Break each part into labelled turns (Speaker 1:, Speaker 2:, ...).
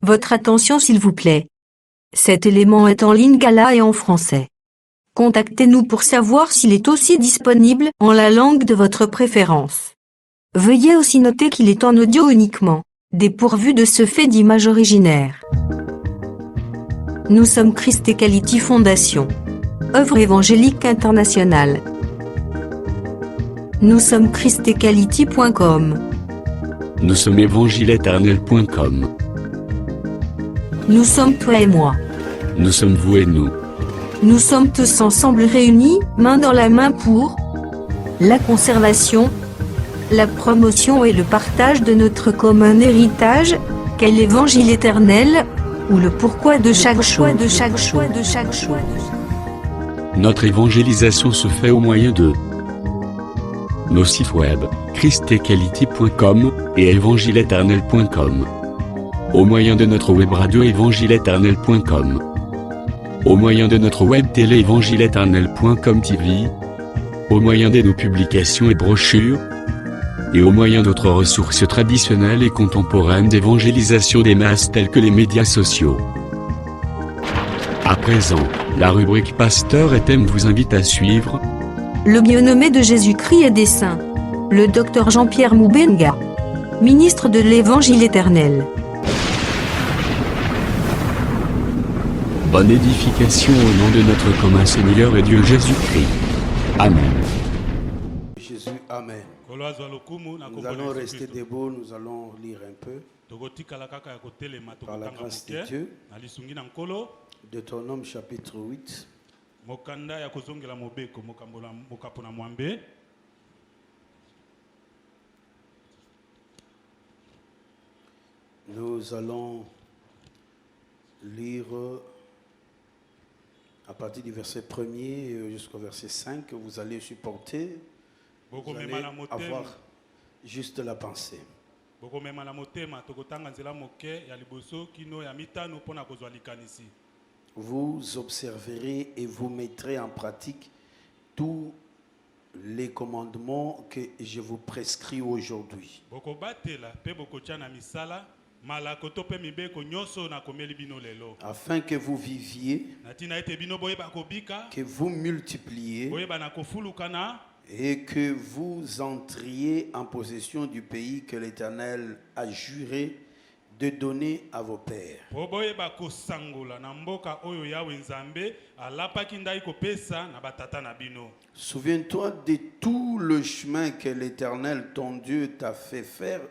Speaker 1: Votre attention s'il vous plaît. Cet élément est en lingala et en français. Contactez-nous pour savoir s'il est aussi disponible en la langue de votre préférence. Veuillez aussi noter qu'il est en audio uniquement, dépourvu de ce fait d'image originaire. Nous sommes Christ Equality Fondation. Œuvre évangélique internationale. Nous sommes christequality.com.
Speaker 2: Nous sommes évangile-éternel.com.
Speaker 1: Nous sommes toi et moi.
Speaker 2: Nous sommes vous et nous.
Speaker 1: Nous sommes tous ensemble réunis, main dans la main pour la conservation, la promotion et le partage de notre commun héritage, qu'est l'évangile éternel, ou le pourquoi de chaque choix de chaque choix de chaque choix.
Speaker 2: Notre évangélisation se fait au moyen de nos sites web, christequality.com et évangile-éternel.com. Au moyen de notre web radio évangile-éternel.com. Au moyen de notre web télé évangile-éternel.com TV. Au moyen de nos publications et brochures. Et au moyen d'autres ressources traditionnelles et contemporaines d'évangélisation des masses telles que les médias sociaux. À présent, la rubrique Pasteur et thème vous invite à suivre
Speaker 1: le bien-aimé de Jésus-Christ et des saints, le docteur Jean-Pierre Moubenga, ministre de l'Évangile éternel.
Speaker 2: Bonne édification au nom de notre commun Seigneur et Dieu Jésus-Christ. Amen.
Speaker 3: Jésus, Amen. Nous allons rester debout, nous allons lire un peu. Par la grâce de Dieu, Deutéronome chapitre 8. Nous allons lire à partir du verset 1er jusqu'au verset 5. Vous allez supporter, vous allez avoir juste la pensée. Vous observerez et vous mettrez en pratique tous les commandements que je vous prescris aujourd'hui. Afin que vous viviez, que vous multipliez et que vous entriez en possession du pays que l'Éternel a juré de donner à vos pères. Souviens-toi de tout le chemin que l'Éternel, ton Dieu, t'a fait faire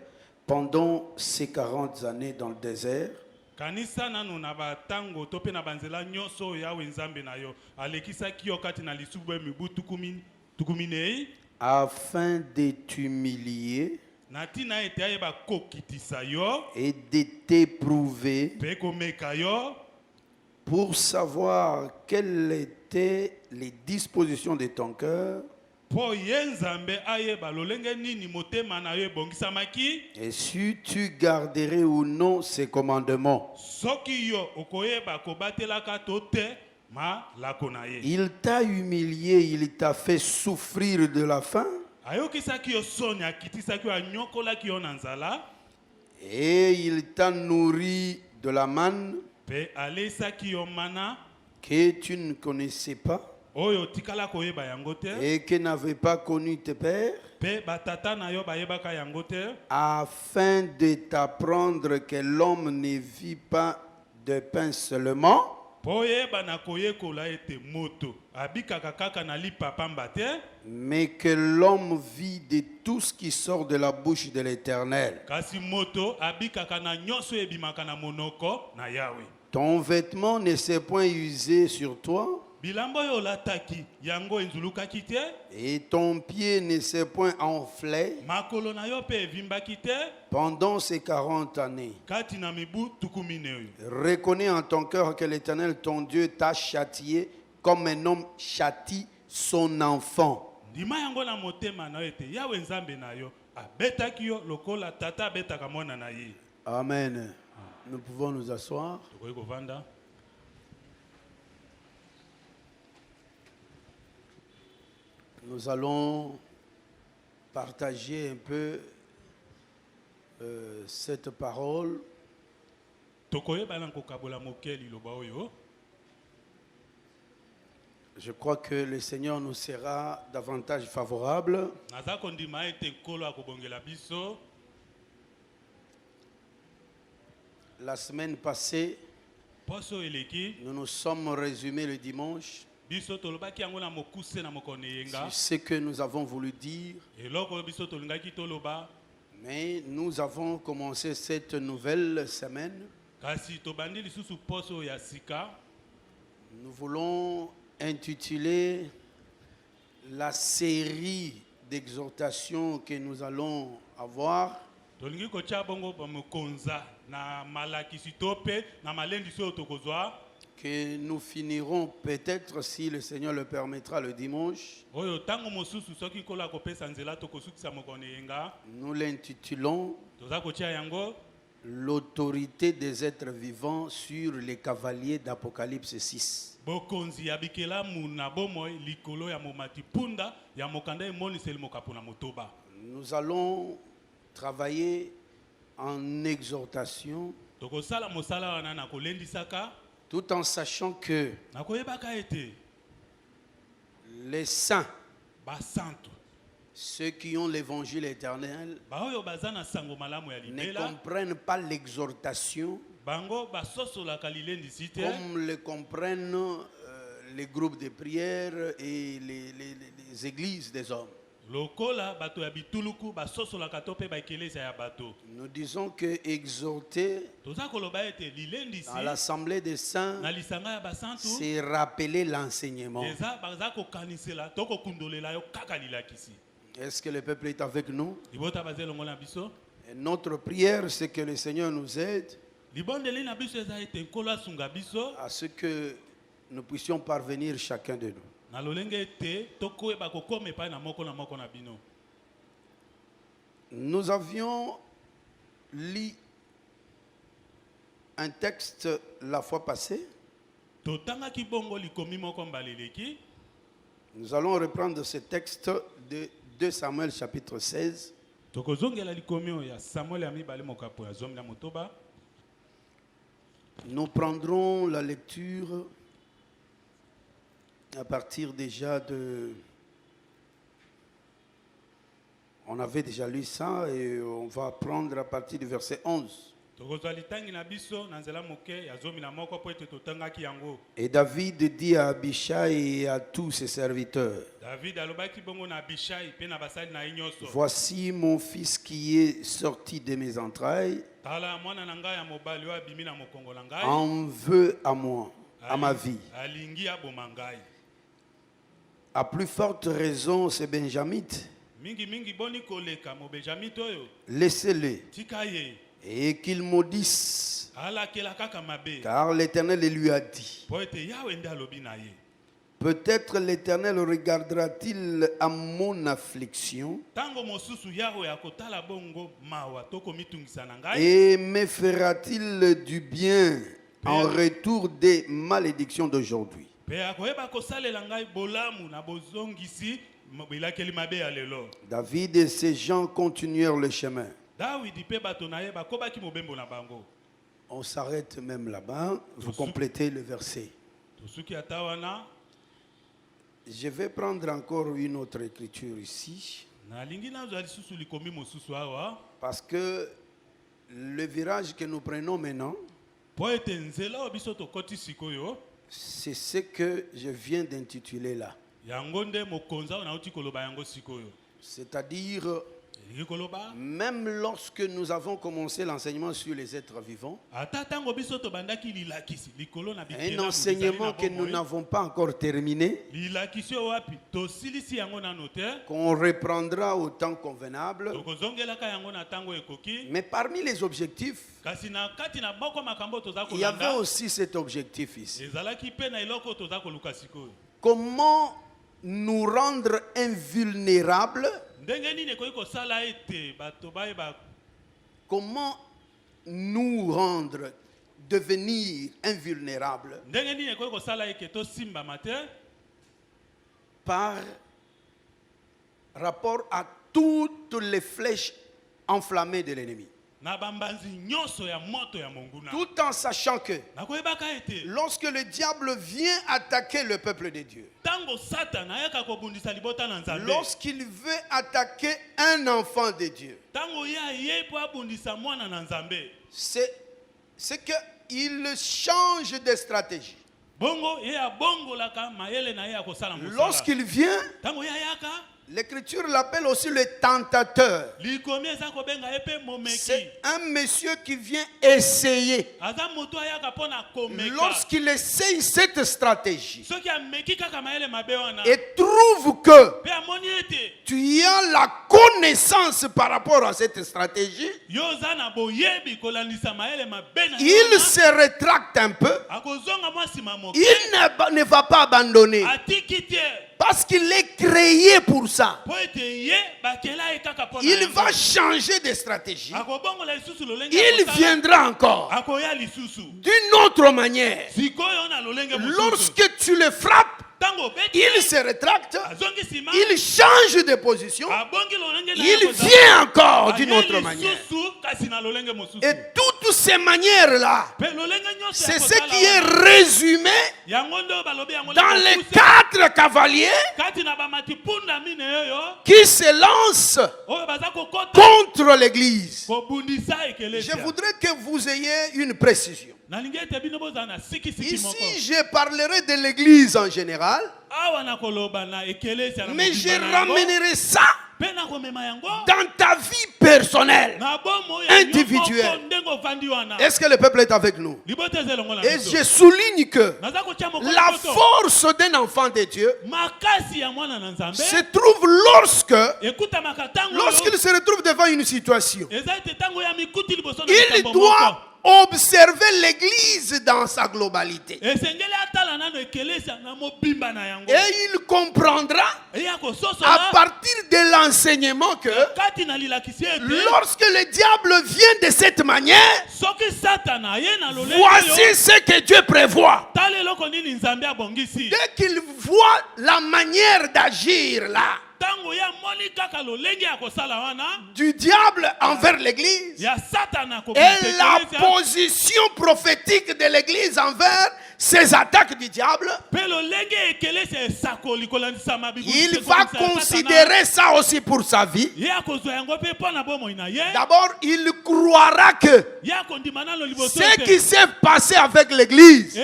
Speaker 3: pendant ces 40 années dans le désert. Afin de t'humilier et de t'éprouver pour savoir quelles étaient les dispositions de ton cœur et si tu garderais ou non ces commandements. Il t'a humilié, il t'a fait souffrir de la faim. Et il t'a nourri de la manne que tu ne connaissais pas et que n'avaient pas connu tes pères, afin de t'apprendre que l'homme ne vit pas de pain seulement, mais que l'homme vit de tout ce qui sort de la bouche de l'Éternel. Ton vêtement ne s'est point usé sur toi, et ton pied ne s'est point enflé pendant ces 40 années. Reconnais en ton cœur que l'Éternel, ton Dieu, t'a châtié comme un homme châtie son enfant. Amen. Nous pouvons nous asseoir. Nous allons partager un peu cette parole Je crois que le Seigneur nous sera davantage favorable. La semaine passée, nous nous sommes résumés le dimanche sur ce que nous avons voulu dire. Mais nous avons commencé cette nouvelle semaine. Nous voulons intituler la série d'exhortations que nous allons avoir. Que nous finirons peut-être, si le Seigneur le permettra, le dimanche. Nous l'intitulons l'autorité des êtres vivants sur les cavaliers d'Apocalypse 6. Nous allons travailler en exhortation, tout en sachant que les saints, ceux qui ont l'évangile éternel, ne comprennent pas l'exhortation comme le comprennent les groupes de prière et les églises des hommes. Nous disons que exhorter à l'assemblée des saints, c'est rappeler l'enseignement. Est-ce que le peuple est avec nous? Et notre prière, c'est que le Seigneur nous aide à ce que nous puissions parvenir chacun de nous. Nous avions lu un texte la fois passée. Nous allons reprendre ce texte de 2 Samuel chapitre 16. Nous prendrons la lecture à partir déjà de... On avait déjà lu ça et on va prendre à partir du verset 11. Et David dit à Abishai et à tous ses serviteurs: voici mon fils qui est sorti de mes entrailles, en veut à moi, à ma vie. À plus forte raison, c'est Benjamite. Laissez-les et qu'il maudisse, car l'Éternel lui a dit. Peut-être l'Éternel regardera-t-il à mon affliction et me fera-t-il du bien en retour des malédictions d'aujourd'hui. David et ses gens continuèrent le chemin. On s'arrête même là-bas. Vous complétez le verset. Je vais prendre encore une autre écriture ici. Parce que le virage que nous prenons maintenant, c'est ce que je viens d'intituler là. C'est-à-dire, même lorsque nous avons commencé l'enseignement sur les êtres vivants, un enseignement que nous n'avons pas encore terminé, qu'on reprendra au temps convenable, mais parmi les objectifs, il y avait aussi cet objectif ici. Comment nous rendre invulnérables? Comment nous rendre devenir invulnérables par rapport à toutes les flèches enflammées de l'ennemi? Tout en sachant que lorsque le diable vient attaquer le peuple de Dieu, lorsqu'il veut attaquer un enfant de Dieu, c'est qu'il change de stratégie. Lorsqu'il vient, l'Écriture l'appelle aussi le tentateur. C'est un monsieur qui vient essayer. Lorsqu'il essaye cette stratégie et trouve que tu as la connaissance par rapport à cette stratégie, il se rétracte un peu. Il ne va pas abandonner. Parce qu'il est créé pour ça. Il va changer de stratégie. Il viendra encore d'une autre manière. Lorsque tu le frappes, il se rétracte, il change de position, il vient encore d'une autre manière. Et toutes ces manières-là, c'est ce qui est résumé dans les 4 cavaliers qui se lancent contre l'Église. Je voudrais que vous ayez une précision. Ici, je parlerai de l'Église en général, mais je ramènerai ça dans ta vie personnelle, individuelle. Est-ce que le peuple est avec nous? Et je souligne que la force d'un enfant de Dieu se trouve lorsqu'il se retrouve devant une situation. Il doit observer l'Église dans sa globalité. Et il comprendra à partir de l'enseignement que lorsque le diable vient de cette manière, voici ce que Dieu prévoit. Dès qu'il voit la manière d'agir là du diable envers l'Église et la position prophétique de l'Église envers ces attaques du diable, il va considérer ça aussi pour sa vie. D'abord, il croira que ce qui s'est passé avec l'Église,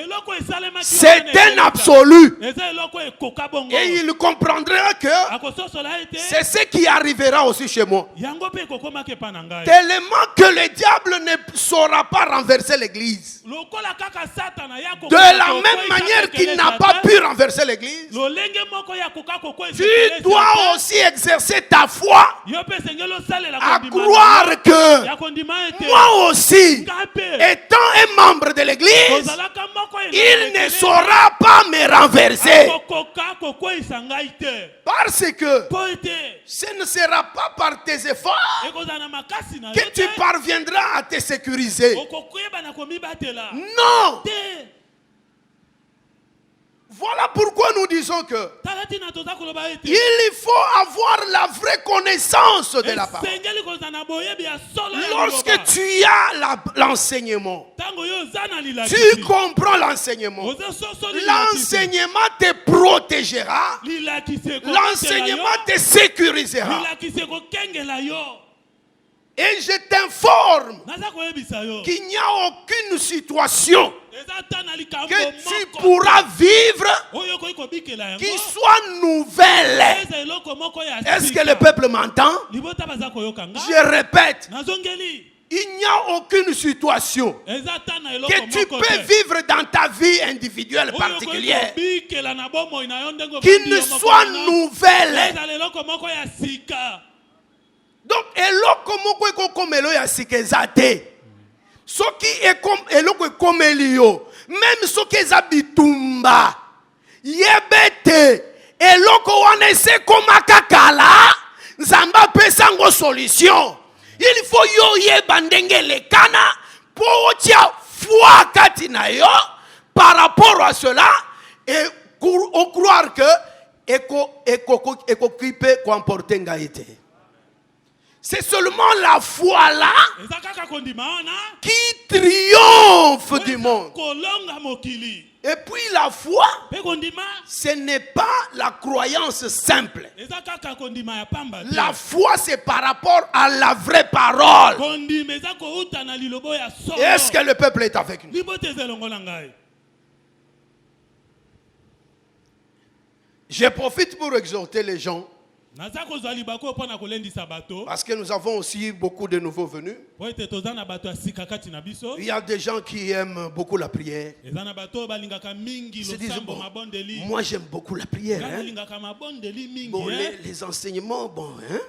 Speaker 3: c'est un absolu. Et il comprendra que c'est ce qui arrivera aussi chez moi. Tellement que le diable ne saura pas renverser l'Église. De la même manière qu'il n'a pas pu renverser l'Église, tu dois aussi exercer ta foi à croire que moi aussi, étant un membre de l'Église, il ne saura pas me renverser. Parce que ce ne sera pas par tes efforts que tu parviendras à te sécuriser. Non! Voilà pourquoi nous disons que il faut avoir la vraie connaissance de la parole. Lorsque tu as l'enseignement, tu comprends l'enseignement. L'enseignement te protégera. L'enseignement te sécurisera. Et je t'informe qu'il n'y a aucune situation que tu pourras vivre qui soit nouvelle. Est-ce que le peuple m'entend? Je répète, il n'y a aucune situation que tu peux vivre dans ta vie individuelle particulière qui ne soit nouvelle. Donc, eloko moko ekokomelo ya sikezate. Soki eloko ekomelio, même soki eza bitumba, yebete eloko wana ese komaka kala, nzamba pesango solution. Il faut yo yeba ndenge lekana po otia foi kati na yo par rapport à cela et croire que eko kipe comporter ngaite. C'est seulement la foi là qui triomphe du monde. Et puis la foi, ce n'est pas la croyance simple. La foi, c'est par rapport à la vraie parole. Est-ce que le peuple est avec nous? Je profite pour exhorter les gens. Parce que nous avons aussi beaucoup de nouveaux venus. Il y a des gens qui aiment beaucoup la prière. Ils se disent, bon, moi j'aime beaucoup la prière. Hein? Bon, les enseignements, bon, hein?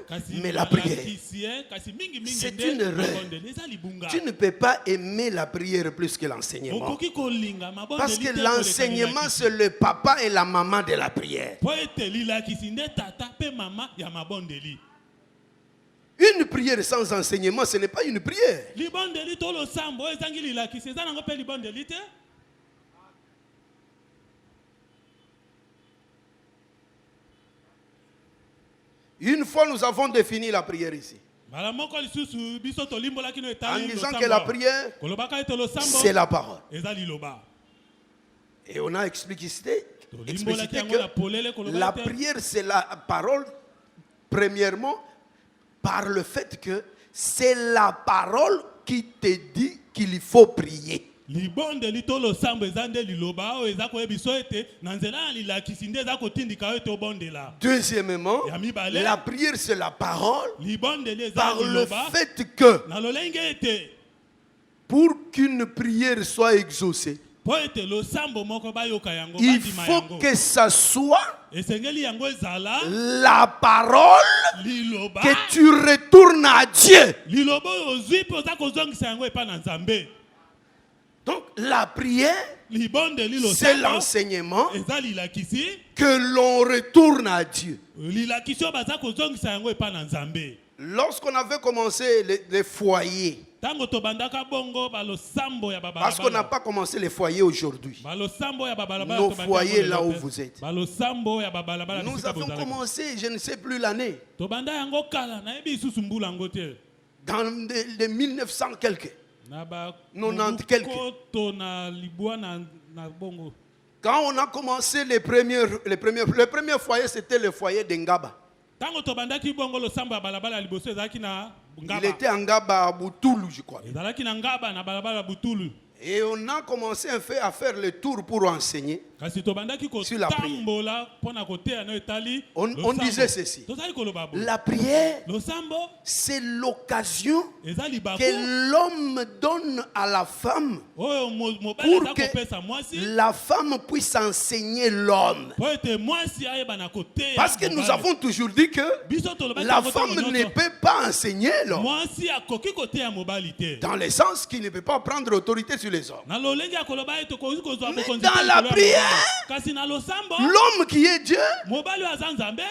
Speaker 3: Mais la prière, c'est une erreur. Tu ne peux pas aimer la prière plus que l'enseignement. Parce que l'enseignement, c'est le papa et la maman de la prière. Une prière sans enseignement, ce n'est pas une prière. Une fois, nous avons défini la prière ici. En disant que la prière, c'est la parole. Et on a explicité que la prière, c'est la parole, premièrement, par le fait que c'est la parole qui te dit qu'il faut prier. Deuxièmement, la prière, c'est la parole par le fait que pour qu'une prière soit exaucée, il faut que ça soit la parole que tu retournes à Dieu. Donc la prière, c'est l'enseignement que l'on retourne à Dieu. Lorsqu'on avait commencé les foyers, parce qu'on n'a pas commencé les foyers aujourd'hui, nos foyers là où vous êtes, nous avons commencé, je ne sais plus l'année, dans les 1900 quelques, 90 quelques. Quand on a commencé le premier foyer, c'était le foyer d'Engaba. Il était en Ngaba à Boutoulou, je crois. Et on a commencé à faire le tour pour enseigner sur la prière. On disait ceci: la prière, c'est l'occasion que l'homme donne à la femme pour que la femme puisse enseigner l'homme. Parce que nous avons toujours dit que la femme ne peut pas enseigner l'homme, dans le sens qu'il ne peut pas prendre autorité sur les hommes. Mais dans la prière, l'homme qui est Dieu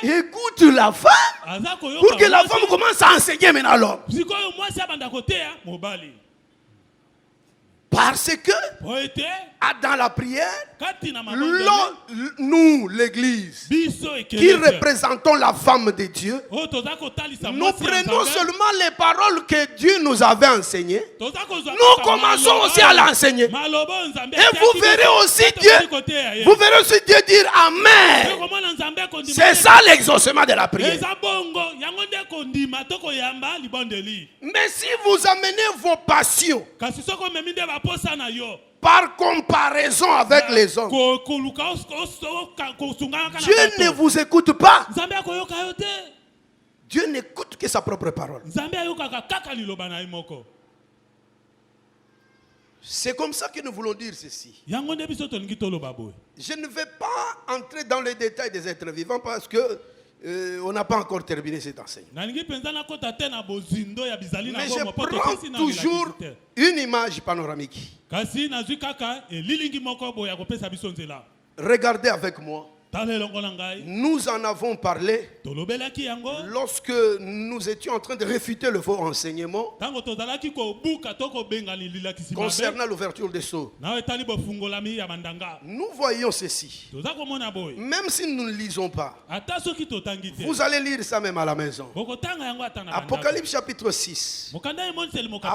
Speaker 3: écoute la femme pour que la femme commence à enseigner maintenant l'homme. Parce que dans la prière, nous, l'église, qui représentons la femme de Dieu, nous prenons seulement les paroles que Dieu nous avait enseignées. Nous commençons aussi à l'enseigner. Et vous verrez aussi Dieu dire Amen. C'est ça l'exaucement de la prière. Mais si vous amenez vos passions par comparaison avec les hommes, Dieu ne vous écoute pas. Dieu n'écoute que sa propre parole. C'est comme ça que nous voulons dire ceci. Je ne vais pas entrer dans les détails des êtres vivants parce que on n'a pas encore terminé cet enseignement. Mais je prends toujours une image panoramique. Regardez avec moi Nous en avons parlé lorsque nous étions en train de réfuter le faux enseignement concernant l'ouverture des sceaux. Nous voyons ceci. Même si nous ne lisons pas, vous allez lire ça même à la maison. Apocalypse chapitre 6. À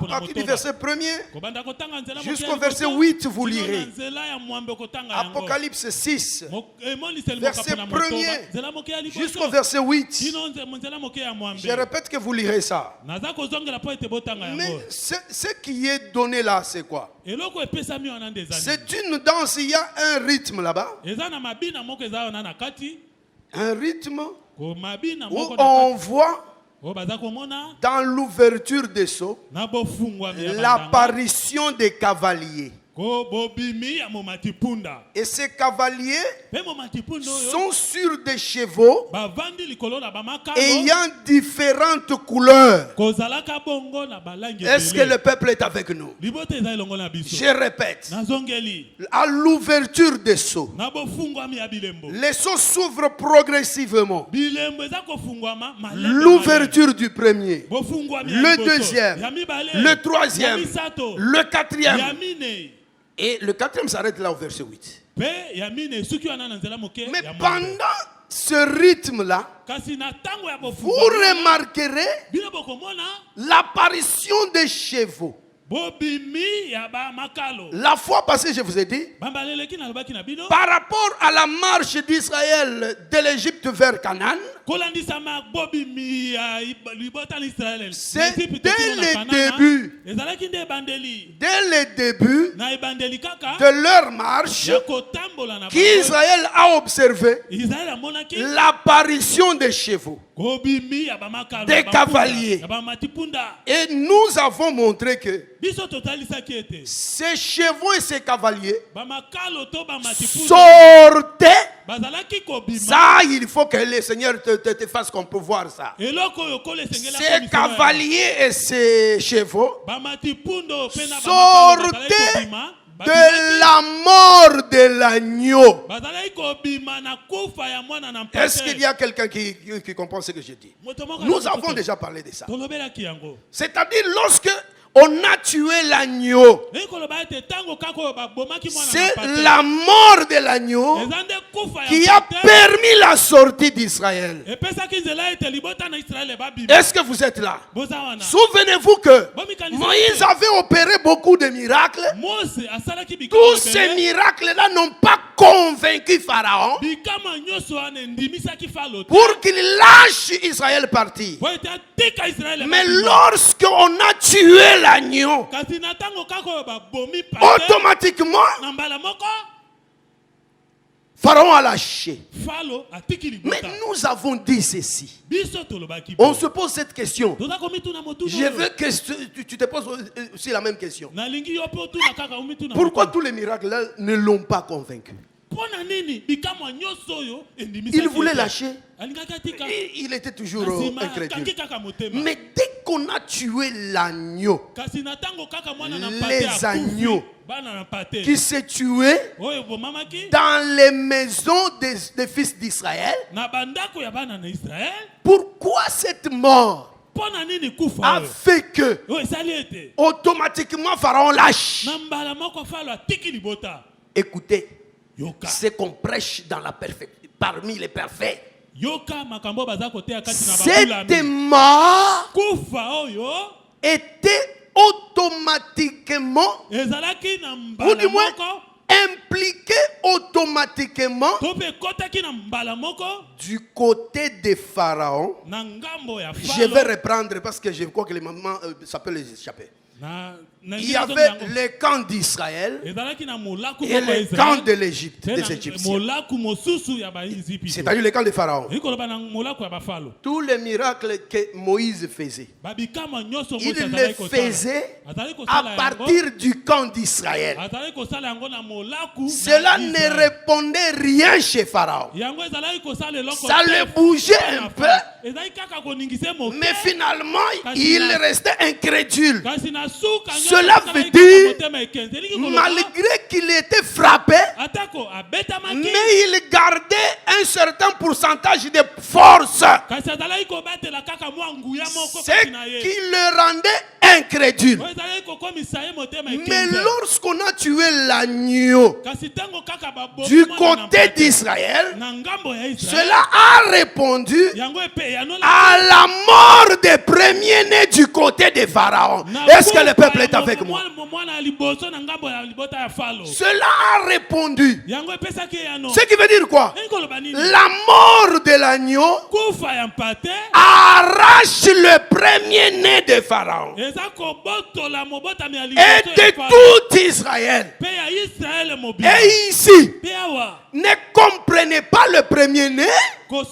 Speaker 3: partir du verset 1er jusqu'au verset 8, vous lirez. Apocalypse 6. Verset 1er jusqu'au verset 8. Je répète que vous lirez ça. Mais ce qui est donné là, c'est quoi? C'est une danse, il y a un rythme là-bas. Un rythme où on voit dans l'ouverture des sceaux l'apparition des cavaliers. Et ces cavaliers sont sur des chevaux ayant différentes couleurs. Est-ce que le peuple est avec nous? Je répète, à l'ouverture des sceaux, les sceaux s'ouvrent progressivement. L'ouverture du premier, le deuxième, le troisième, le quatrième. Et le quatrième s'arrête là au verset 8. Mais pendant ce rythme-là, vous remarquerez l'apparition des chevaux. La fois passée, je vous ai dit, par rapport à la marche d'Israël de l'Égypte vers Canaan, c'est dès le début de leur marche qu'Israël a observé l'apparition des chevaux, des cavaliers. Et nous avons montré que ces chevaux et ces cavaliers sortaient. Ça, il faut que le Seigneur te fasse qu'on peut voir ça. Ces cavaliers et ces chevaux sortaient de la mort de l'agneau. Est-ce qu'il y a quelqu'un qui comprend ce que je dis? Nous avons déjà parlé de ça. C'est-à-dire lorsque on a tué l'agneau, c'est la mort de l'agneau qui a permis la sortie d'Israël. Est-ce que vous êtes là? Souvenez-vous que Moïse avait opéré beaucoup de miracles. Tous ces miracles-là n'ont pas convaincu Pharaon pour qu'il lâche Israël partir. Mais lorsqu'on a tué l'agneau, automatiquement Pharaon a lâché. Mais nous avons dit ceci. On se pose cette question. Je veux que tu te poses aussi la même question. Pourquoi tous les miracles là ne l'ont pas convaincu? Il voulait lâcher. Il était toujours incrédule. Mais dès qu'on a tué l'agneau, les agneaux qui s'est tué dans les maisons des fils d'Israël, pourquoi cette mort a fait que automatiquement Pharaon lâche? Écoutez, ce qu'on prêche dans parmi les parfaits, cette mort était automatiquement, ou du moins impliqué automatiquement du côté de Pharaon. Je vais reprendre parce que je crois que les mamans, ça peut les échapper. Il y avait le camp d'Israël et le camp de l'Égypte, des Égyptiens. C'est-à-dire le camp de Pharaon. Tous les miracles que Moïse faisait, il les faisait à partir du camp d'Israël. Cela ne répondait rien chez Pharaon. Ça le bougeait un peu, mais finalement il restait incrédule. Cela veut dire, malgré qu'il était frappé, mais il gardait un certain pourcentage de force. Ce qui le rendait incrédule. Mais lorsqu'on a tué l'agneau du côté d'Israël, cela a répondu à la mort des premiers-nés du côté de Pharaon. Est-ce que le peuple est avec moi? Cela a répondu. Ce qui veut dire quoi? La mort de l'agneau arrache le premier-né de Pharaon et de tout Israël. Et ici, ne comprenez pas le premier-né comme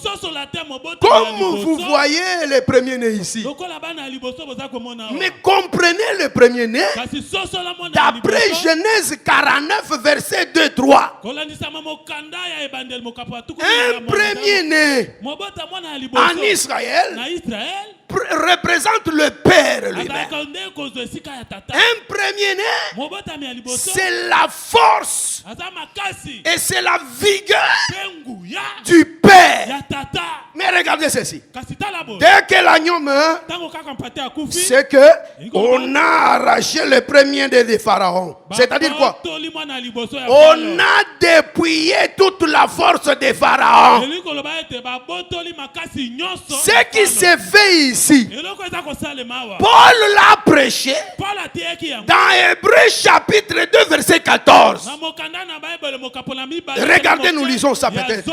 Speaker 3: vous voyez le premier-né ici. Mais comprenez le premier-né d'après Genèse 49 verset 2-3. Un premier-né en Israël représente le Père lui-même. Un premier-né, c'est la force et c'est la vigueur du Père. Mais regardez ceci. Dès que l'agneau meurt, c'est que on a arraché le premier de Pharaon. C'est-à-dire quoi? On a dépouillé toute la force de Pharaon. Ce qui s'est fait ici, Paul l'a prêché dans Hébreux chapitre 2 verset 14. Regardez, nous lisons ça peut-être.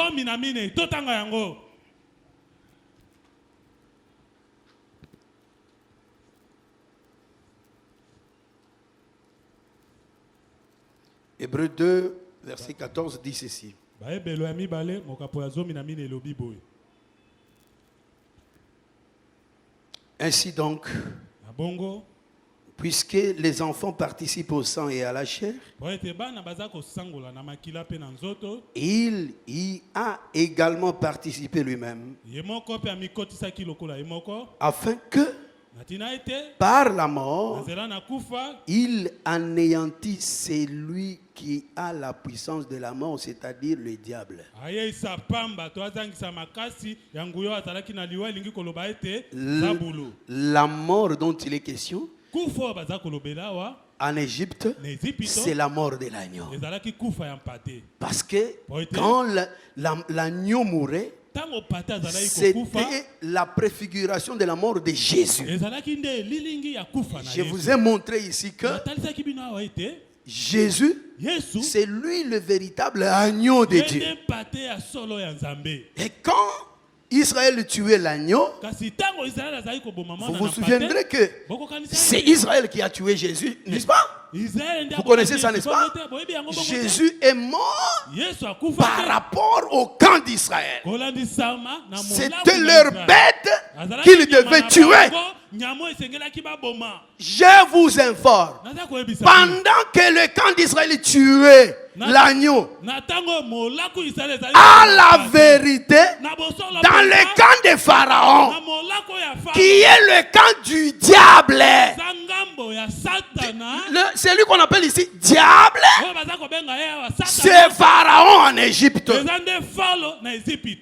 Speaker 3: Hébreux 2 verset 14 dit ceci. Ainsi donc, puisque les enfants participent au sang et à la chair, il y a également participé lui-même, afin que, par la mort, il anéantit celui qui a la puissance de la mort, c'est-à-dire le diable. La mort dont il est question en Égypte, c'est la mort de l'agneau. Parce que quand l'agneau mourait, c'était la préfiguration de la mort de Jésus. Je vous ai montré ici que Jésus, c'est lui le véritable agneau de Dieu. Et quand Israël tuait l'agneau, vous vous souviendrez que c'est Israël qui a tué Jésus, n'est-ce pas? Vous connaissez ça, n'est-ce pas? Jésus est mort par rapport au camp d'Israël. C'était leur bête qu'ils devaient tuer. Je vous informe, pendant que le camp d'Israël tuait l'agneau, à la vérité, dans le camp de Pharaon, qui est le camp du diable, celui qu'on appelle ici diable, c'est Pharaon en Égypte.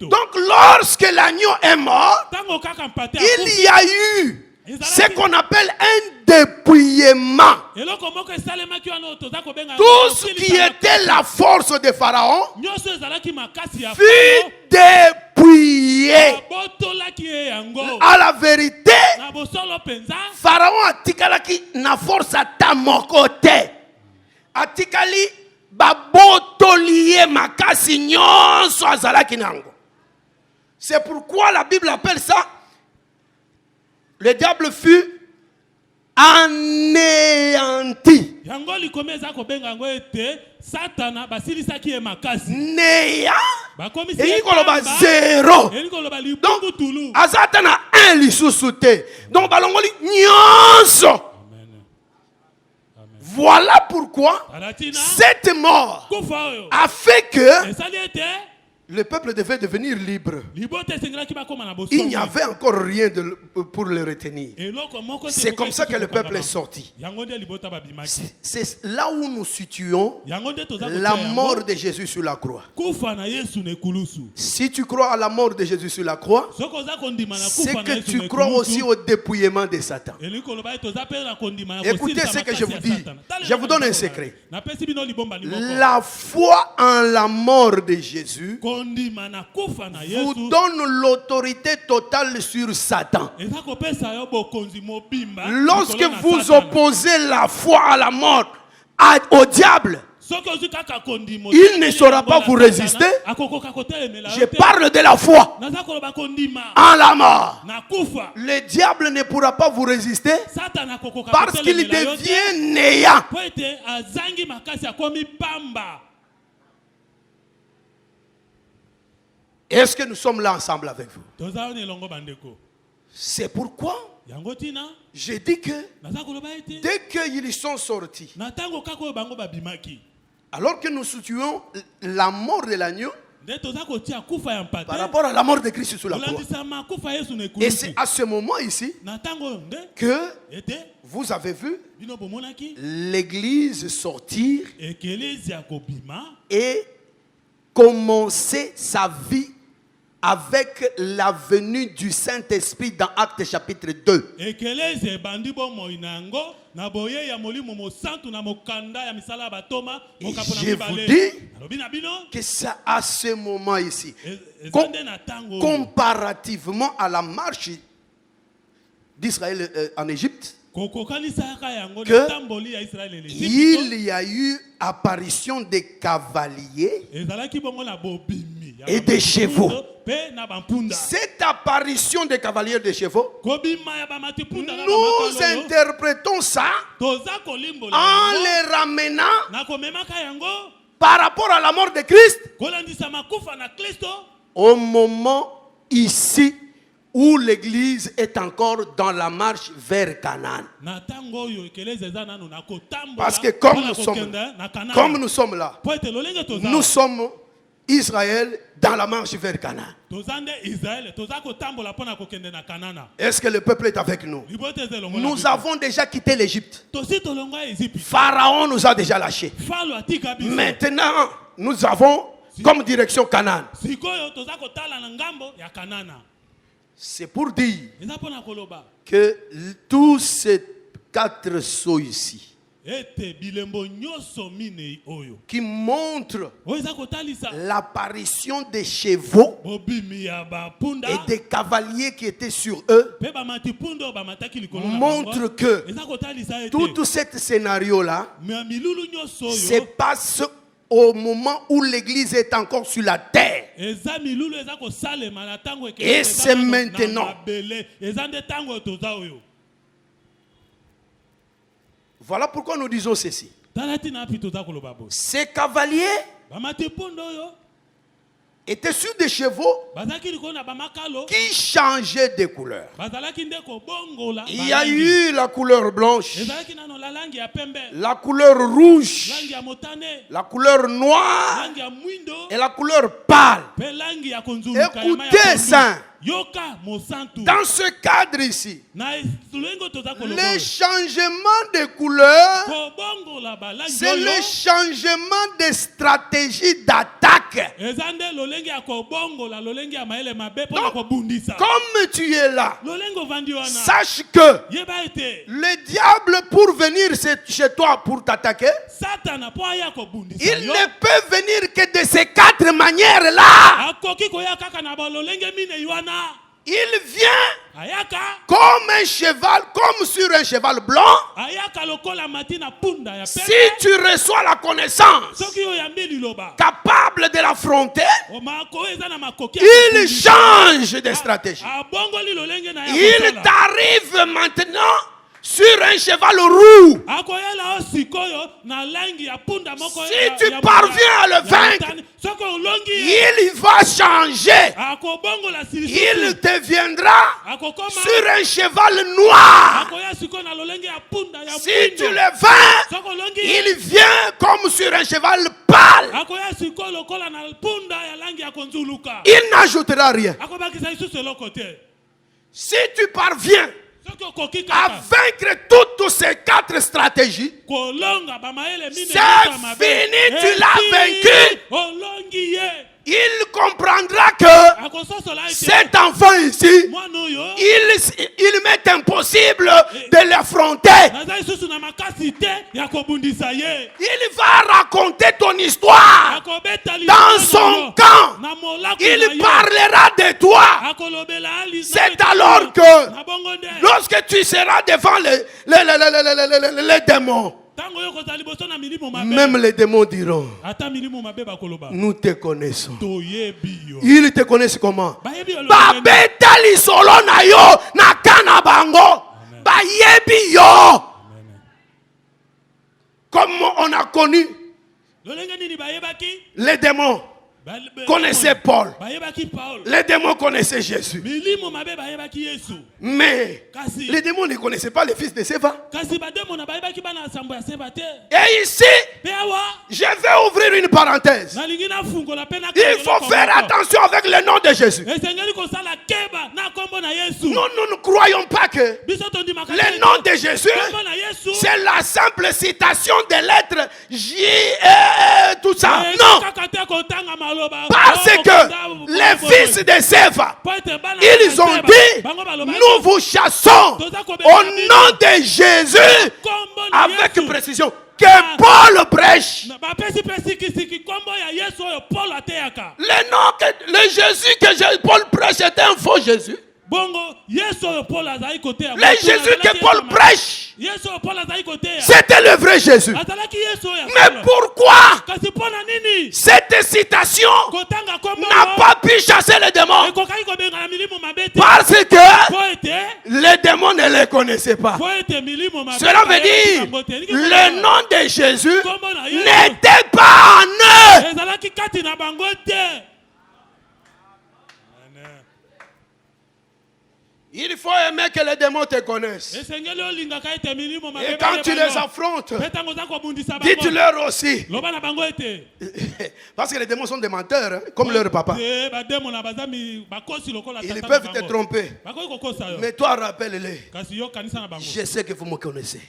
Speaker 3: Donc lorsque l'agneau est mort, il y a eu ce qu'on appelle un dépouillement. Tout ce qui était la force de Pharaon fut dépouillé. À la vérité, Pharaon a tikalaki na force à ta mokote. A tikali babotolié makasi nyonso azalaki nango. C'est pourquoi la Bible appelle ça, le diable fut anéanti. Néa et koloba zéro. Donc azatana un lisusuté. Donc balongoli nyonso. Voilà pourquoi cette mort a fait que le peuple devait devenir libre. Il n'y avait encore rien pour le retenir. C'est comme ça que le peuple est sorti. C'est là où nous situons la mort de Jésus sur la croix. Si tu crois à la mort de Jésus sur la croix, c'est que tu crois aussi au dépouillement de Satan. Écoutez ce que je vous dis. Je vous donne un secret. La foi en la mort de Jésus vous donne l'autorité totale sur Satan. Lorsque vous opposez la foi à la mort au diable, il ne saura pas vous résister. Je parle de la foi en la mort. Le diable ne pourra pas vous résister parce qu'il devient néant. Est-ce que nous sommes là ensemble avec vous? C'est pourquoi je dis que dès qu'ils sont sortis, alors que nous situons la mort de l'agneau par rapport à la mort de Christ sur la croix, et c'est à ce moment ici que vous avez vu l'église sortir et commencer sa vie avec la venue du Saint-Esprit dans Actes chapitre 2. Je vous dis que c'est à ce moment ici, comparativement à la marche d'Israël en Égypte, qu'il y a eu apparition des cavaliers et des chevaux. Cette apparition des cavaliers et des chevaux, nous interprétons ça en les ramenant par rapport à la mort de Christ au moment ici où l'église est encore dans la marche vers Canaan. Parce que comme nous sommes là, nous sommes Israël dans la marche vers Canaan. Est-ce que le peuple est avec nous? Nous avons déjà quitté l'Égypte. Pharaon nous a déjà lâchés. Maintenant, nous avons comme direction Canaan. C'est pour dire que tous ces 4 sceaux ici qui montrent l'apparition des chevaux et des cavaliers qui étaient sur eux montrent que tout ce scénario-là se passe au moment où l'église est encore sur la terre. Et c'est maintenant. Voilà pourquoi nous disons ceci. Ces cavaliers étaient sur des chevaux qui changeaient de couleur. Il y a eu la couleur blanche, la couleur rouge, la couleur noire et la couleur pâle. Écoutez ça. Dans ce cadre ici, le changement de couleur, c'est le changement de stratégie d'attaque. Donc, comme tu es là, sache que le diable, pour venir chez toi pour t'attaquer, il ne peut venir que de ces 4 manières-là. Il vient comme un cheval, comme sur un cheval blanc. Si tu reçois la connaissance capable de l'affronter, il change de stratégie. Il t'arrive maintenant sur un cheval roux. Si tu parviens à le vaincre, il va changer. Il deviendra sur un cheval noir. Si tu le vains, il vient comme sur un cheval pâle. Il n'ajoutera rien. Si tu parviens à vaincre toutes ces 4 stratégies, c'est fini, tu l'as vaincu. Il comprendra que cet enfant ici, il m'est impossible de l'affronter. Il va raconter ton histoire dans son camp. Il parlera de toi. C'est alors que lorsque tu seras devant les démons, même les démons diront, nous te connaissons. Ils te connaissent comment? Babetali solo na yo na kana bango. Bayebi yo. Comme on a connu les démons connaissaient Paul. Les démons connaissaient Jésus. Mais les démons ne connaissaient pas le fils de Séva. Et ici, je vais ouvrir une parenthèse. Il faut faire attention avec le nom de Jésus. Nous ne croyons pas que le nom de Jésus, c'est la simple citation des lettres J et tout ça. Non. Parce que les fils de Séva, ils ont dit, nous vous chassons au nom de Jésus, avec précision, que Paul prêche. Le Jésus que Paul prêche est un faux Jésus. Le Jésus que Paul prêche, c'était le vrai Jésus. Mais pourquoi cette citation n'a pas pu chasser les démons? Parce que les démons ne les connaissaient pas. Cela veut dire le nom de Jésus n'était pas en eux. Il faut aimer que les démons te connaissent. Et quand tu les affrontes, dites-leur aussi. Parce que les démons sont des menteurs, hein, comme leur papa. Ils peuvent te tromper. Mais toi, rappelle-les. Je sais que vous me connaissez.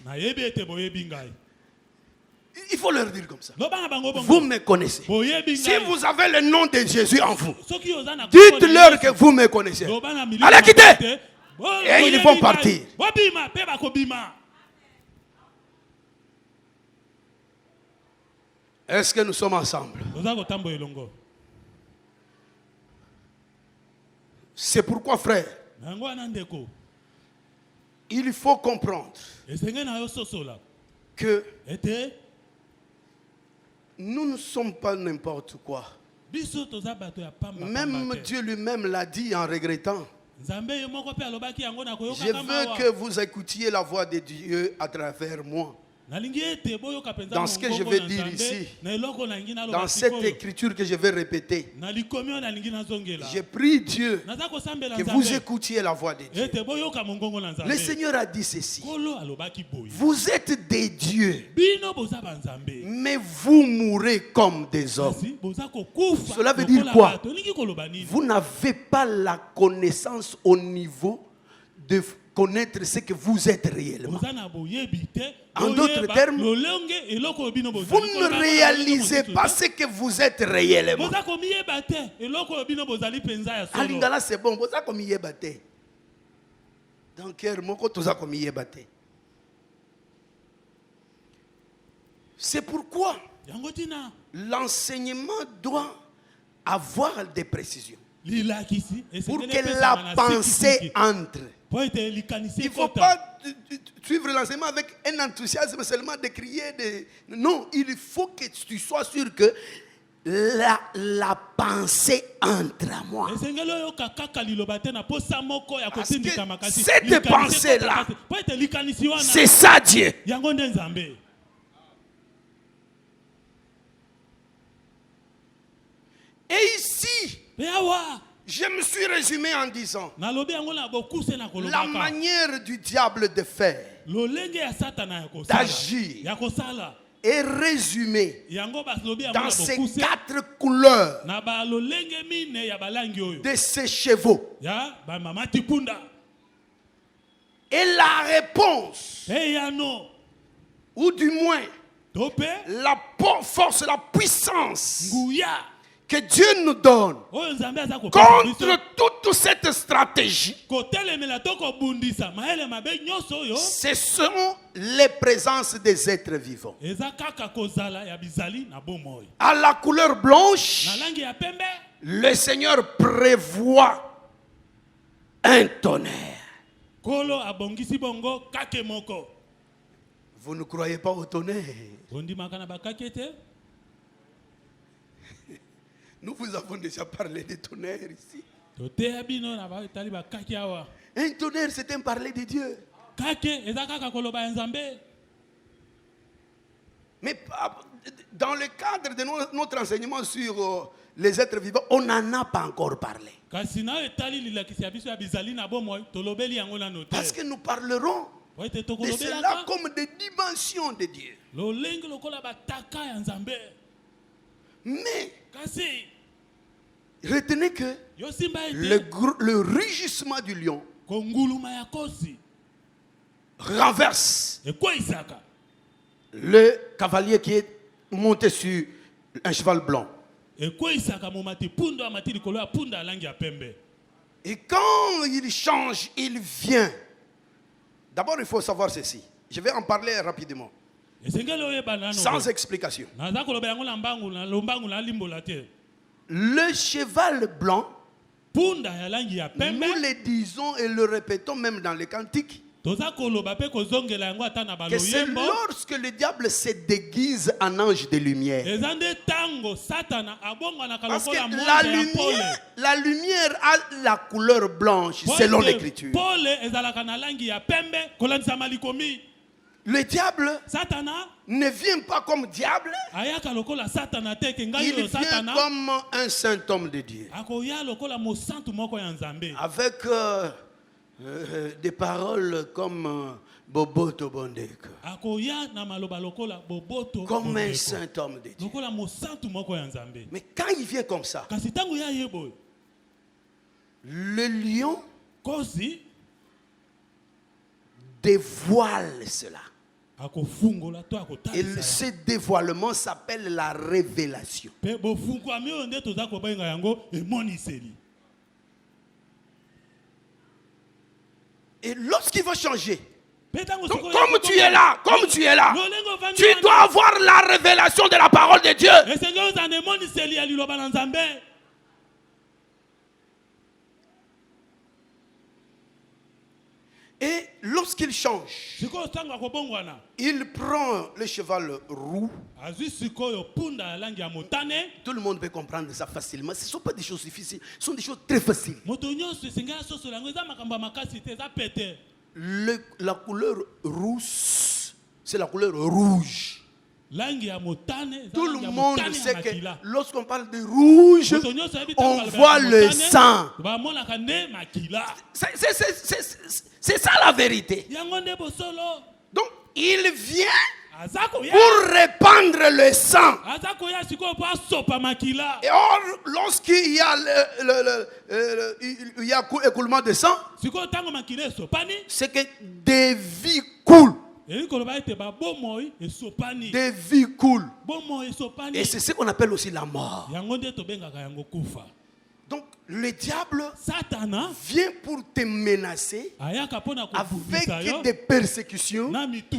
Speaker 3: Il faut leur dire comme ça. Vous me connaissez. Si vous avez le nom de Jésus en vous, dites-leur que vous me connaissez. Allez, quittez. Et ils vont partir. Est-ce que nous sommes ensemble? C'est pourquoi, frère, il faut comprendre que nous ne sommes pas n'importe quoi. Même Dieu lui-même l'a dit en regrettant. Je veux que vous écoutiez la voix de Dieu à travers moi. Dans ce que je vais dire ici, dans cette écriture que je vais répéter, je prie Dieu que vous écoutiez la voix de Dieu. Le Seigneur a dit ceci: vous êtes des dieux, mais vous mourrez comme des hommes. Cela veut dire quoi? Vous n'avez pas la connaissance au niveau de connaître ce que vous êtes réellement. En d'autres termes, vous ne réalisez pas ce que vous êtes réellement. Alingala c'est bon, vous avez mis yebate. Dans quel moko tu as mis yebate. C'est pourquoi l'enseignement doit avoir des précisions pour que la pensée entre. Il ne faut pas suivre l'enseignement avec un enthousiasme seulement de crier. Non, il faut que tu sois sûr que la pensée entre à moi. Parce que cette pensée-là, c'est ça Dieu. Et ici, je me suis résumé en disant la manière du diable de faire, d'agir, est résumée dans ces 4 couleurs de ces chevaux. Et la réponse, ou du moins la force, la puissance que Dieu nous donne contre toute cette stratégie, ce sont les présences des êtres vivants. À la couleur blanche, le Seigneur prévoit un tonnerre. Vous ne croyez pas au tonnerre? Nous vous avons déjà parlé de tonnerre ici. Un tonnerre, c'est un parler de Dieu. Mais dans le cadre de notre enseignement sur les êtres vivants, on n'en a pas encore parlé. Parce que nous parlerons de cela comme des dimensions de Dieu. Mais retenez que le rugissement du lion renverse le cavalier qui est monté sur un cheval blanc. Et quand il change, il vient. D'abord, il faut savoir ceci. Je vais en parler rapidement, sans explication. Le cheval blanc, nous le disons et le répétons même dans les cantiques, que c'est lorsque le diable se déguise en ange de lumière. Parce que la lumière a la couleur blanche selon l'écriture. Le diable ne vient pas comme diable, il vient comme un saint homme de Dieu, avec des paroles comme Boboto Bondeka, comme un saint homme de Dieu. Mais quand il vient comme ça, le lion dévoile cela. Et ce dévoilement s'appelle la révélation. Et lorsqu'il va changer, donc, comme tu es là, tu dois avoir la révélation de la parole de Dieu. Et lorsqu'il change, il prend le cheval roux. Tout le monde peut comprendre ça facilement. Ce ne sont pas des choses difficiles, ce sont des choses très faciles. La couleur rousse, c'est la couleur rouge. Tout le monde sait que lorsqu'on parle de rouge, on voit le sang. C'est ça la vérité. Donc il vient pour répandre le sang. Et or, lorsqu'il y a écoulement de sang, c'est que des vies coulent. Des vies coulent. Et c'est ce qu'on appelle aussi la mort. Donc le diable vient pour te menacer avec des persécutions, avec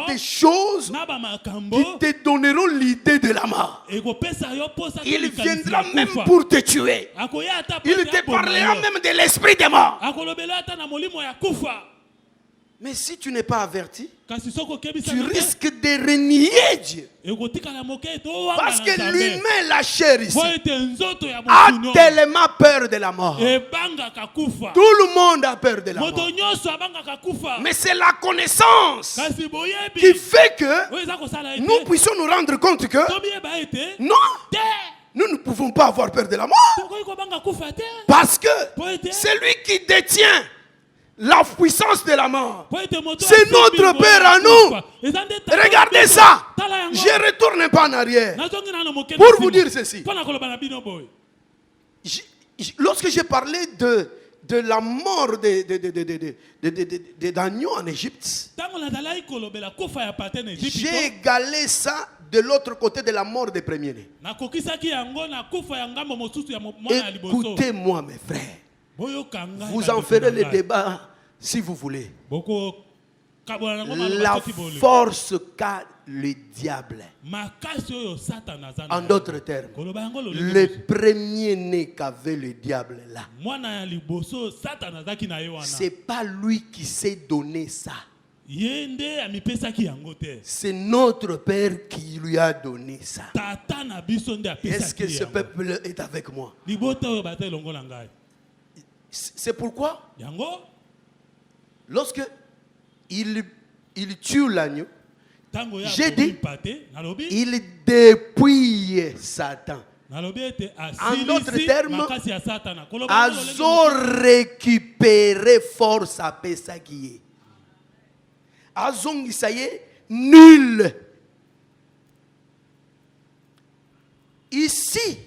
Speaker 3: des choses qui te donneront l'idée de la mort. Il viendra même pour te tuer. Il te parlera même de l'esprit des morts. Mais si tu n'es pas averti, tu risques de renier Dieu. Parce que l'humain, la chair ici, a tellement peur de la mort. Tout le monde a peur de la mort. Mais c'est la connaissance qui fait que nous puissions nous rendre compte que non, nous ne pouvons pas avoir peur de la mort. Parce que c'est lui qui détient la puissance de la mort. C'est notre Père à nous. Regardez ça. Je ne retourne pas en arrière. Pour vous dire ceci. Lorsque j'ai parlé de la mort d'agneaux en Égypte, j'ai égalé ça de l'autre côté de la mort des premiers-nés. Écoutez-moi, mes frères. Vous en ferez le débat si vous voulez. La force qu'a le diable. En d'autres termes, le premier-né qu'avait le diable là, c'est pas lui qui s'est donné ça. C'est notre Père qui lui a donné ça. Est-ce que ce peuple est avec moi? C'est pourquoi, lorsque il tue l'agneau, j'ai dit, il dépouille Satan. En d'autres termes, Azo récupéré force à Pesakiye. Azong Isaye, nul. Ici,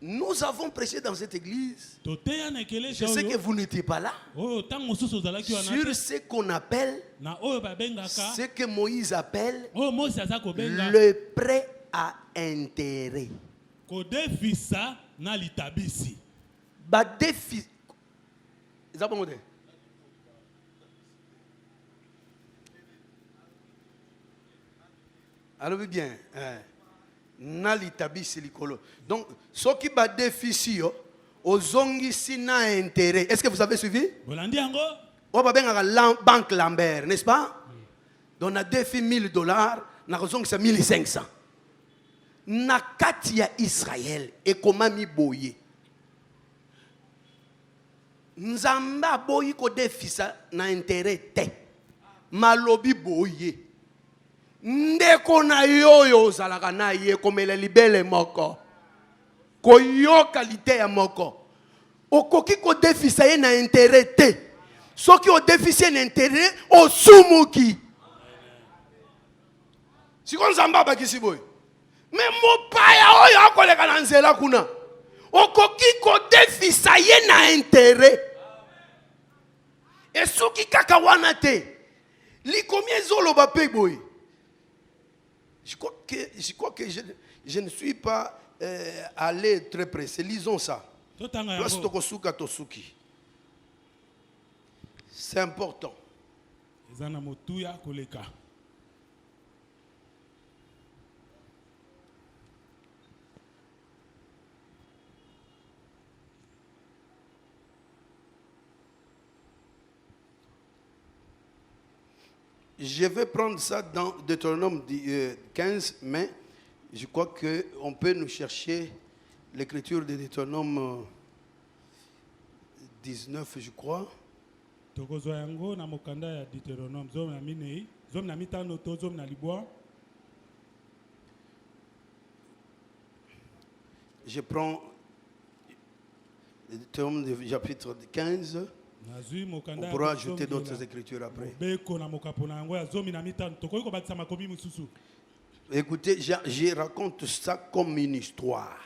Speaker 3: nous avons prêché dans cette église. Je sais que vous n'étiez pas là. Sur ce qu'on appelle, ce que Moïse appelle le prêt à intérêt. Alors bien. Donc, ce qui va déficit aux zongisi na intérêt. Est-ce que vous avez suivi? On va bien à la banque Lambert, n'est-ce pas? Donc, on a défi $1000, on a zongisi 1500. Na katia Israël et comment mi boye. Nzamba boye ko défi ça na intérêt te. Malobi boye. Ndeko na yoyo zalaka na ye komela libele moko koyo qualité ya moko okoki ko déficit ye na intérêt te soki o déficit na intérêt o sumuki siko nzamba bakisi boy mais mopaya oyo akoleka na nzela kuna okoki ko déficit ye na intérêt et soki kaka wana te likomi ezoloba pe boy. Je crois que je ne suis pas allé très pressé. Lisons ça. C'est important. Je vais prendre ça dans Deutéronome 15, mais je crois qu'on peut nous chercher l'écriture de Deutéronome 19, je crois. Je prends le Deutéronome du chapitre 15. On pourra ajouter d'autres écritures après. Écoutez, je raconte ça comme une histoire.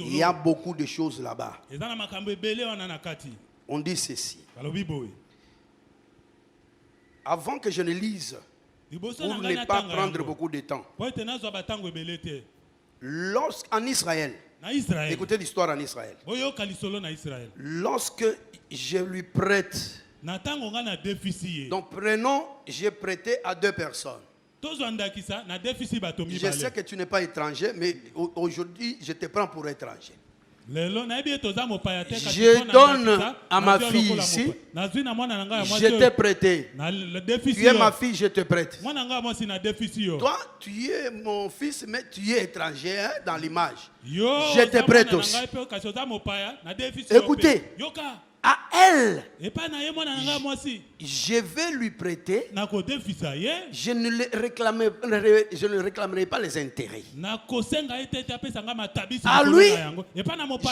Speaker 3: Il y a beaucoup de choses là-bas. On dit ceci. Avant que je ne lise, pour ne pas prendre beaucoup de temps, lorsqu'en Israël, écoutez l'histoire en Israël. Lorsque je lui prête, donc prenons, j'ai prêté à 2 personnes. Je sais que tu n'es pas étranger, mais aujourd'hui je te prends pour étranger. Je donne à ma fille ici. Je t'ai prêté. Tu es ma fille, je te prête. Toi, tu es mon fils, mais tu es étranger hein, dans l'image. Je te prête aussi. Écoutez, à elle, je vais lui prêter. Je ne réclamerai pas les intérêts. À lui,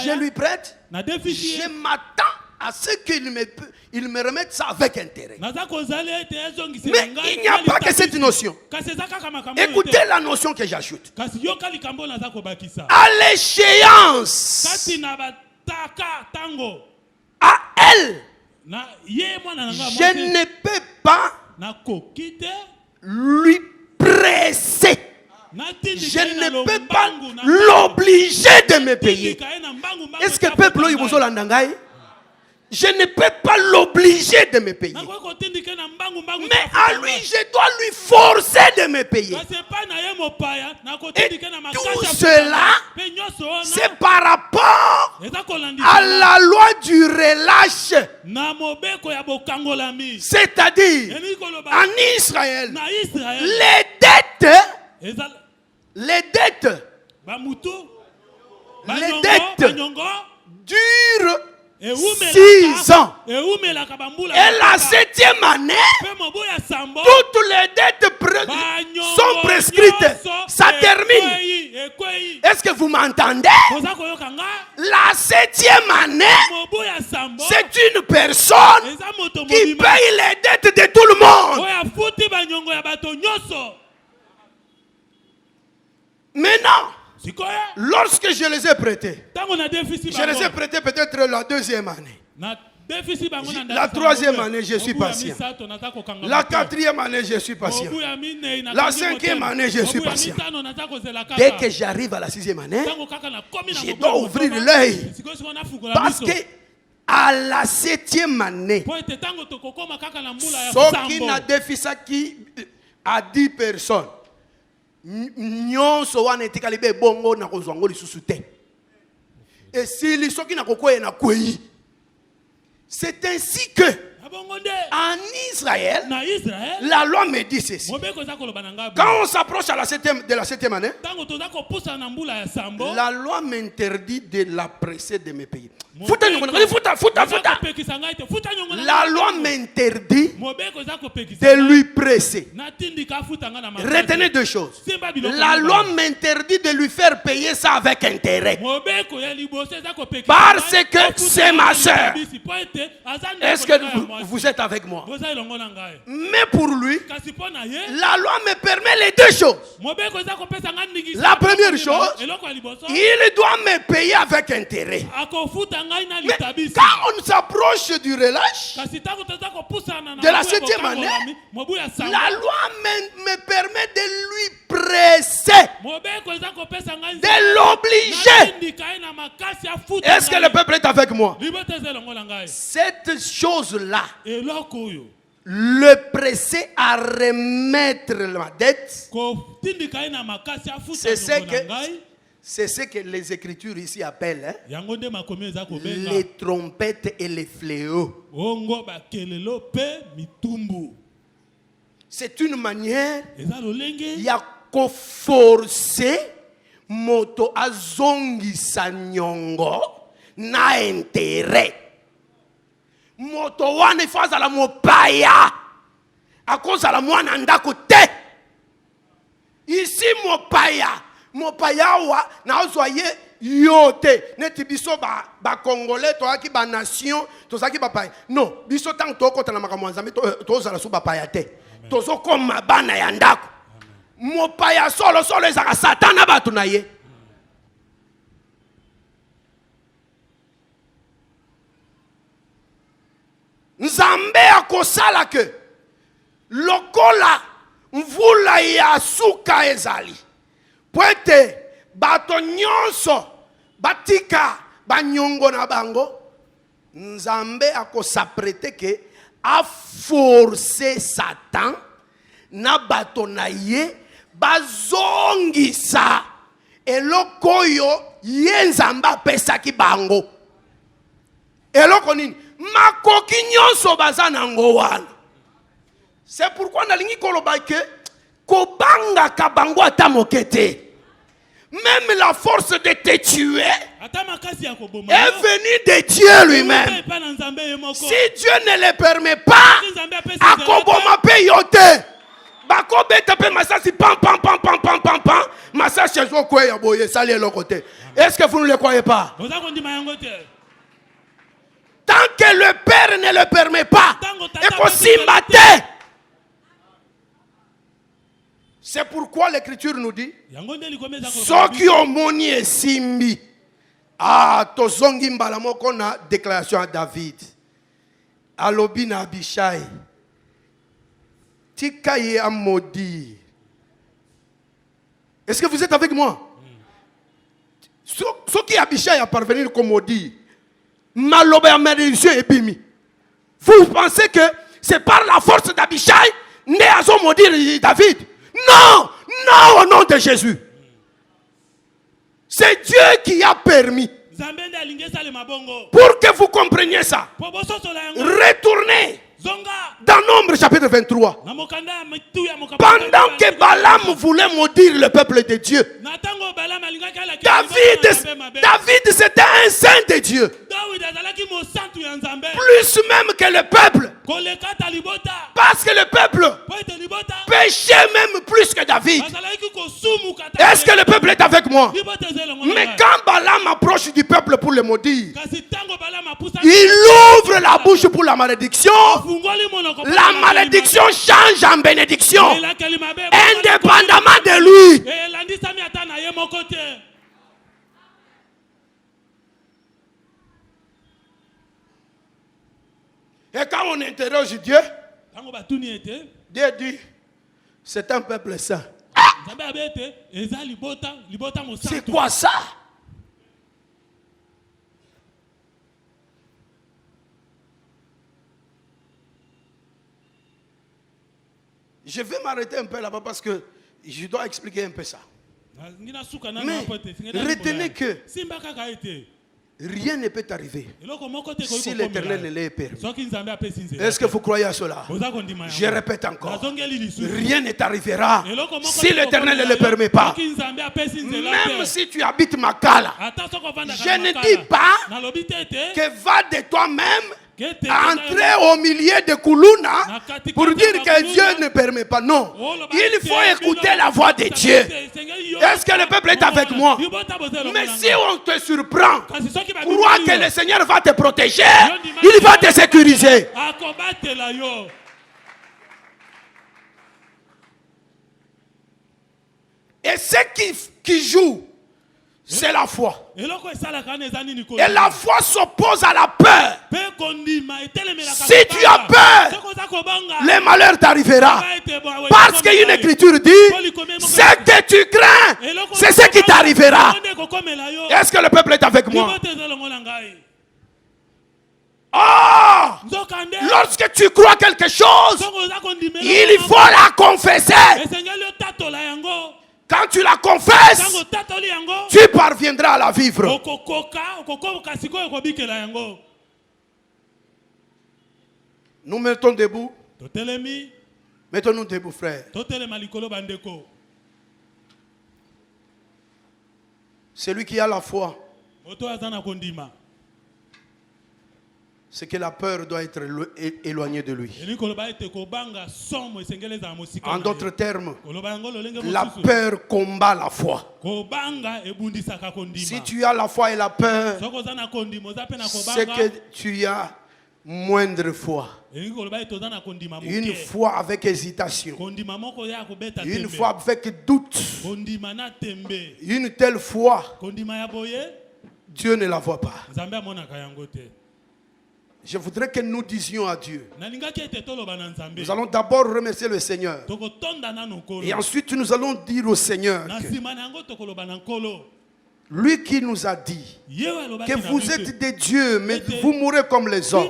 Speaker 3: je lui prête. Je m'attends à ce qu'il me remette ça avec intérêt. Mais il n'y a pas que cette notion. Écoutez la notion que j'ajoute. À l'échéance, à elle, je ne peux pas lui presser. Je ne peux pas l'obliger de me payer. Est-ce que le peuple je ne peux pas l'obliger de me payer. Mais à lui, je dois lui forcer de me payer. Et tout cela, c'est par rapport à la loi du relâche. C'est-à-dire, en Israël, les dettes durent 6 ans. Et la 7e année, toutes les dettes sont prescrites. Ça termine. Est-ce que vous m'entendez? La 7e année, c'est une personne qui paye les dettes de tout le monde. Maintenant, lorsque je les ai prêtés, je les ai prêtés peut-être la 2e année. La 3e année, je suis patient. La 4e année, je suis patient. La 5e année, je suis patient. Dès que j'arrive à la 6e année, je dois ouvrir l'œil. Parce que à la 7e année, ce qui n'a déficit qui a 10 personnes. Et si les gens qui n'ont pas c'est ainsi que en Israël, la loi me dit ceci. Quand on s'approche de la 7e année, la loi m'interdit de la presser de mes pays. La loi m'interdit de lui presser. Retenez 2 choses. La loi m'interdit de lui faire payer ça avec intérêt. Parce que c'est ma soeur. Est-ce que vous êtes avec moi? Mais pour lui, la loi me permet les 2 choses. La première chose, il doit me payer avec intérêt. Mais quand on s'approche du relâche de la 7e année, la loi me permet de lui presser, de l'obliger. Est-ce que le peuple est avec moi? Cette chose-là, le presser à remettre ma dette, c'est ce que les Écritures ici appellent les trompettes et les fléaux. C'est une manière, il y a qu'au forcer moto azongisa nyongo na intérêt. Moto wane faza la mopaya à cause de la mwana ndako te. Ici mopaya wa na ozoye yote neti biso ba congolais to aki ba nation to saki ba paya. Non, biso tant to kota na makamwa nzambe to zala su ba paya te. To zo koma bana ya ndako. Mopaya solo ezaka satana batu na ye. Nzambe akosala ke lokola mvula ya suka ezali poete bato nyonso batika banyongo na bango. Nzambe akosaprete ke a forcer Satan na bato na ye bazongisa eloko yo yenzamba pesaki bango. Eloko nini? Makoki nyonso baza nango wana. C'est pourquoi nalingi koloba ke kobanga kabango ata mokete. Même la force de te tuer est venue de Dieu lui-même. Si Dieu ne le permet pas, akoboma pe yote. Bakobe tape masasi pam pam pam pam pam pam pam. Masasi jo kwe ya boye sali l'autre côté. Est-ce que vous ne le croyez pas? Tant que le Père ne le permet pas, et qu'on s'y batte. C'est pourquoi l'Écriture nous dit Soki omoni esimbi. Ah, tozongi mbala moko na déclaration à David. Alobi na Abishai. Tika ye a maudit. Est-ce que vous êtes avec moi? Soki Abishai a parvenu comme maudit. Maloba ya malédiction epimi. Vous pensez que c'est par la force d'Abishai né à son maudire David? Non, non, au nom de Jésus. C'est Dieu qui a permis. Pour que vous compreniez ça, retournez dans Nombre chapitre 23. Pendant que Balaam voulait maudire le peuple de Dieu, David c'était un saint de Dieu. Plus même que le peuple. Parce que le peuple péchait même plus que David. Est-ce que le peuple est avec moi? Mais quand Balaam approche du peuple pour le maudire, il ouvre la bouche pour la malédiction. La malédiction change en bénédiction, indépendamment de lui. Et quand on interroge Dieu, Dieu dit, c'est un peuple saint. C'est quoi ça? Je vais m'arrêter un peu là-bas parce que je dois expliquer un peu ça. Mais retenez que rien ne peut arriver si l'Éternel ne l'a permis. Est-ce que vous croyez à cela? Je répète encore. Rien ne t'arrivera si l'Éternel ne le permet pas. Même si tu habites Makala, je ne dis pas que va de toi-même entrer au milieu de Kuluna pour dire que Dieu ne permet pas. Non. Il faut écouter la voix de Dieu. Est-ce que le peuple est avec moi? Mais si on te surprend, crois que le Seigneur va te protéger, il va te sécuriser. Et ce qui joue, c'est la foi. Et la foi s'oppose à la peur. Si tu as peur, le malheur t'arrivera. Parce qu'une écriture dit, ce que tu crains, c'est ce qui t'arrivera. Est-ce que le peuple est avec moi? Oh! Lorsque tu crois quelque chose, il faut la confesser. Quand tu la confesses, tu parviendras à la vivre. Nous mettons debout. Mettons-nous debout, frère. Celui qui a la foi, c'est que la peur doit être éloignée de lui. En d'autres termes, la peur combat la foi. Si tu as la foi et la peur, c'est que tu as moindre foi. Une foi avec hésitation. Une foi avec doute. Une telle foi, Dieu ne la voit pas. Je voudrais que nous disions à Dieu. Nous allons d'abord remercier le Seigneur. Et ensuite nous allons dire au Seigneur Lui qui nous a dit que vous êtes des dieux, mais vous mourrez comme les hommes.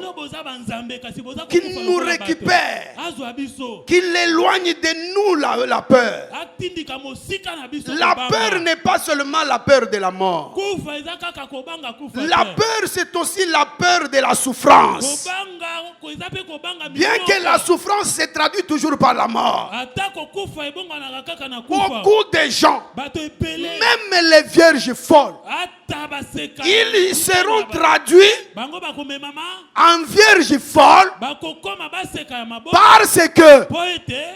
Speaker 3: Qu'il nous récupère, qu'il éloigne de nous la peur. La peur n'est pas seulement la peur de la mort. La peur, c'est aussi la peur de la souffrance. Bien que la souffrance se traduit toujours par la mort. Beaucoup de gens, même les vierges folles, ils seront traduits en vierges folles parce que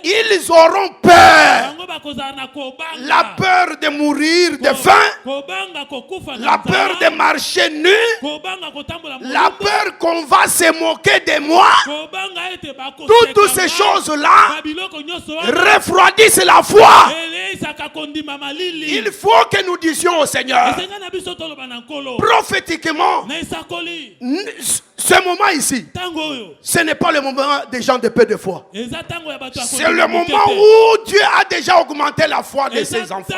Speaker 3: ils auront peur. La peur de mourir de faim, la peur de marcher nu, la peur qu'on va se moquer de moi. Toutes ces choses-là refroidissent la foi. Il faut que nous disions au Seigneur, prophétiquement, ce moment ici, ce n'est pas le moment des gens de peu de foi. C'est le moment où Dieu a déjà augmenté la foi de ses enfants.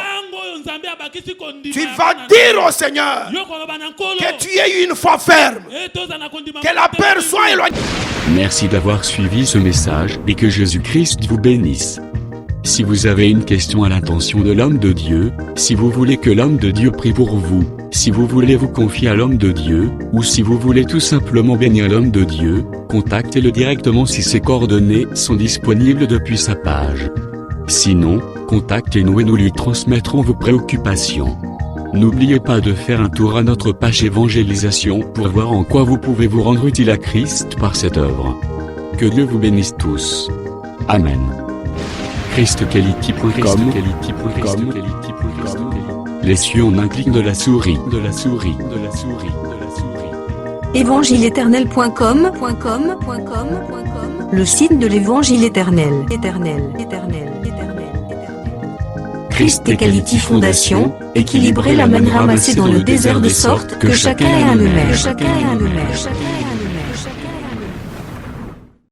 Speaker 3: Tu vas dire au Seigneur que tu aies une foi ferme, que la peur soit éloignée.
Speaker 2: Merci d'avoir suivi ce message et que Jésus-Christ vous bénisse. Si vous avez une question à l'intention de l'homme de Dieu, si vous voulez que l'homme de Dieu prie pour vous, si vous voulez vous confier à l'homme de Dieu, ou si vous voulez tout simplement bénir l'homme de Dieu, contactez-le directement si ses coordonnées sont disponibles depuis sa page. Sinon, contactez-nous et nous lui transmettrons vos préoccupations. N'oubliez pas de faire un tour à notre page évangélisation pour voir en quoi vous pouvez vous rendre utile à Christ par cette œuvre. Que Dieu vous bénisse tous. Amen. ChristQuality.com. Les cieux en un clic de la souris.
Speaker 1: Évangile-éternel.com, le site de l'évangile éternel. Christ et Quality Fondation, équilibrer la manne ramassée dans le désert de sorte que chacun ait un eumère.